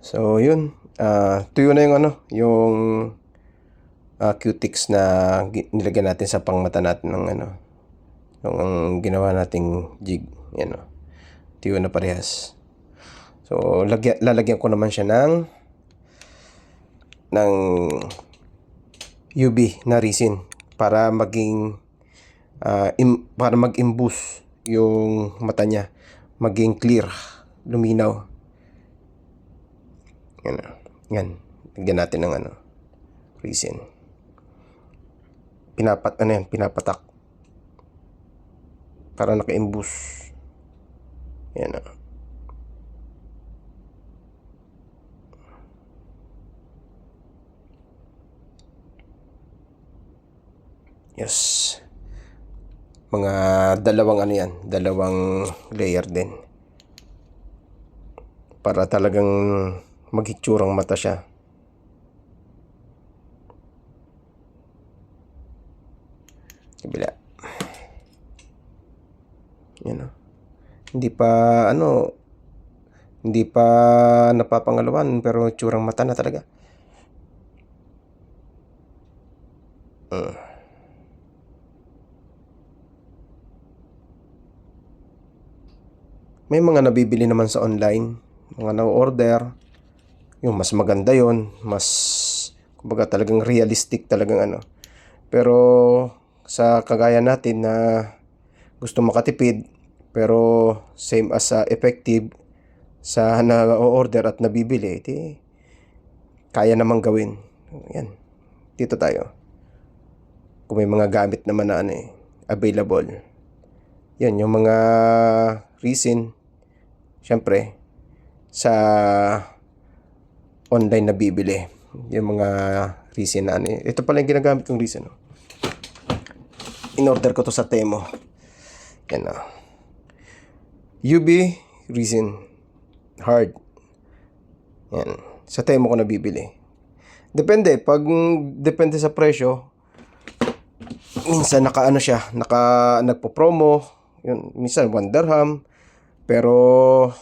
So, yun. Tuyo na yung yung Q-tips na nilagyan natin sa pangmata natin ng yung ginawa nating jig. Yan o. Tuyo na parehas. So, lalagyan ko naman siya ng UV na resin para para mag-imbus yung mata niya, maging clear, luminaw. Yan. Yan. Lagyan natin ng resin. Pinapatak para naka-imbus. Yan. Yes. Mga dalawang dalawang layer din. Para talagang maghitsurang mata siya. Kabila. Yan o. Hindi pa napapangalawan pero tsurang mata na talaga. May mga nabibili naman sa online, mga na-order. Yung mas maganda yon, mas kumbaga talagang realistic talagang Pero sa kagaya natin na gusto makatipid pero same as effective sa na-order at nabibili, kaya namang gawin. Yan. Dito tayo. Kung may mga gamit naman na available. Yan, yung mga resin, syempre, sa online na bibili. Yung mga resin na ito pala yung ginagamit kong resin. In-order ko to sa Temo. Yan na. UV resin. Hard. Yan. Sa Temo ko nabibili. Depende. Depende sa presyo. Minsan nagpo-promo. Yun, minsan 1 dirham. Pero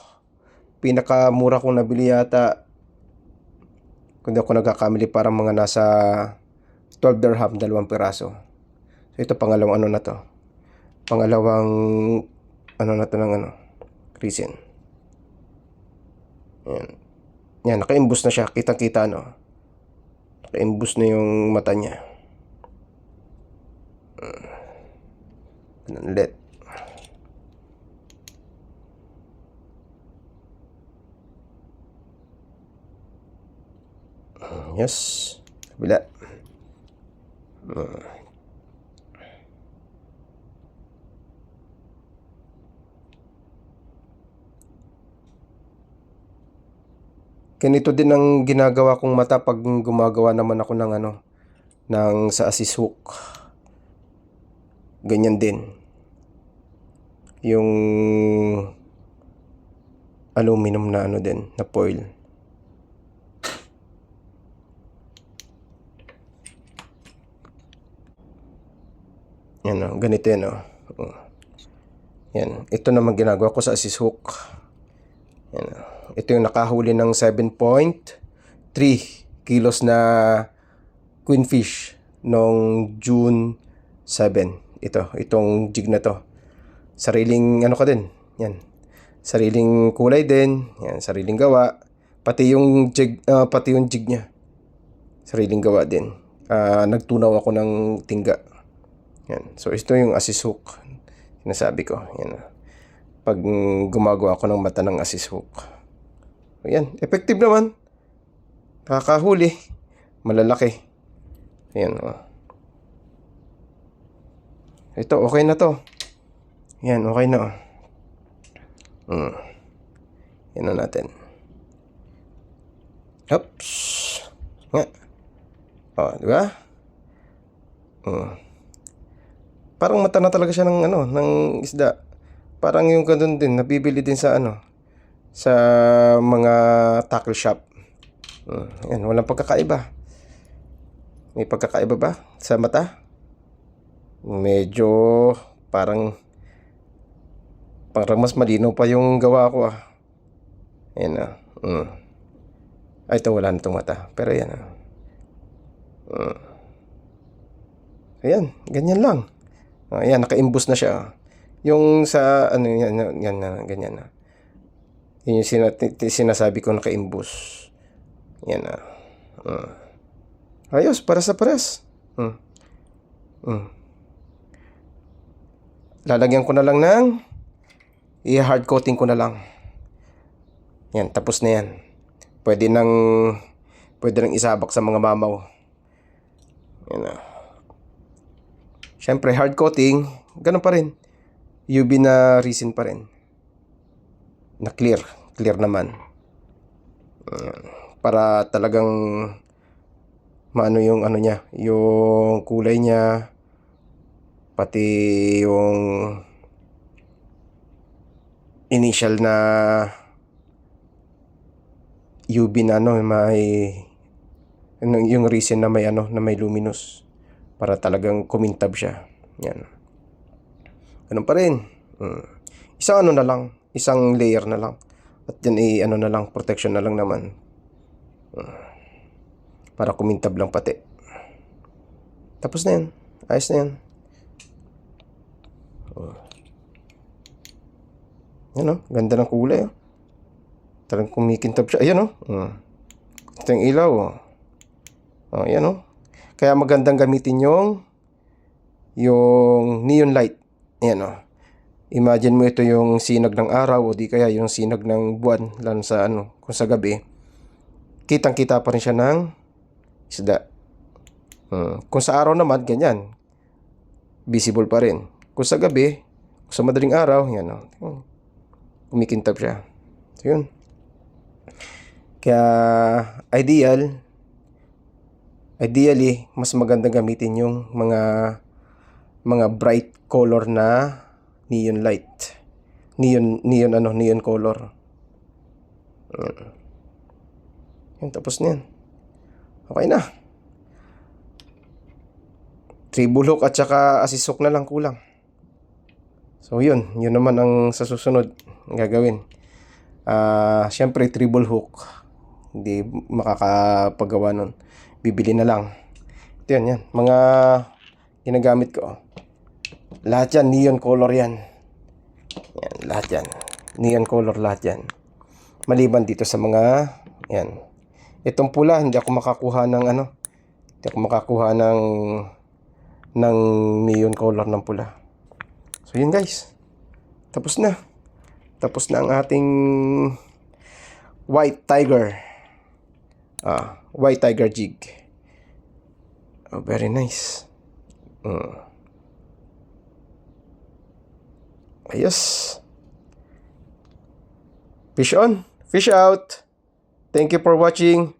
pinakamura kong nabili yata, kung di ako nagkakamali, parang mga nasa 12 dirham, 2 piraso. So ito pangalawang na to. Pangalawang na to ng resin. Yan. Yan, naka-imbus na siya. Kitang-kita naka-imbus na yung mata niya. Ulit. Yes. Kabila. Ganito din ang ginagawa kong mata pag gumagawa naman ako ng sa assist hook. Ganyan din. Yung aluminum na din, na foil. Yan ganito yan Yan, ito naman ginagawa ko sa assist hook. Yan ito yung nakahuli ng 7.3 kilos na queenfish noong June 7. Itong jig na to. Sariling ko din. Yan. Sariling kulay din. Yan, sariling gawa. Pati yung jig niya. Sariling gawa din. Nagtunaw ako ng tingga. Yan. So ito yung assist hook. Sinasabi ko. Yan. Pag gumagawa ako ng mata ng assist hook. Yan, effective naman. Nakakahuli. Malalaki. Ayan Ito, okay na to. Yan, okay na Yan na natin. Oops. Nga. Di ba? Parang mata na talaga siya ng isda. Parang yung ganun din, nabibili din sa sa mga tackle shop. Yan, walang pagkakaiba. May pagkakaiba ba sa mata? Medyo parang mas malinaw pa yung gawa ko Ayan Ay, ito wala na itong mata. Pero yan. Ayan, ganyan lang. Ayan, naka-imbus na siya. Yung sa, ano, yan na, ganyan na. Yun yung sinasabi ko naka-imbus. Yan na. Ayos, para sa pares. Lalagyan ko na lang ng i-hard coating ko na lang. Yan, tapos na yan. Pwede nang isabak sa mga mamaw. Yan na. Siyempre, hard coating, ganun pa rin. UV na resin pa rin. Na clear. Clear naman. Para talagang maano yung ano niya, yung kulay niya, pati yung initial na UV na ano, may yung resin na may ano, na may luminous para talagang kumintab siya. Yan. Ganun pa rin. Isang ano na lang, isang layer na lang. At yan ano na lang, protection na lang naman. Para kumintab lang pati. Tapos na yan. Ayos na yan. Yan o, ganda ng kulay. Talagang kumikintab siya. Ayan o. Ito yung ilaw o. Ayan o. Kaya magandang gamitin yung neon light. Ayan o. Imagine mo ito yung sinag ng araw o di kaya yung sinag ng buwan, lalo sa ano, kung sa gabi. Kitang-kita pa rin siya ng isda. Kung sa araw naman, ganyan. Visible pa rin. Kung sa gabi, kung sa madaling araw, yan o. Kumikintab siya. So yun. Kaya ideally, mas maganda gamitin yung mga bright color na neon light. Neon color. Yan, tapos na yan. Okay na. Treble hook at saka assist hook na lang kulang. So yun naman ang sa susunod gagawin. Syempre treble hook. Hindi makakapagawa nun. Bibili na lang. Ito yan. Mga ginagamit ko. Lahat yan, neon color yan. Yan, lahat yan. Neon color lahat yan. Maliban dito sa mga, yan. Itong pula, hindi ako makakuha ng ng neon color ng pula. So yun guys. Tapos na. Tapos na ang ating White Tiger. White Tiger jig. Very nice. Ayos. Fish on. Fish out. Thank you for watching.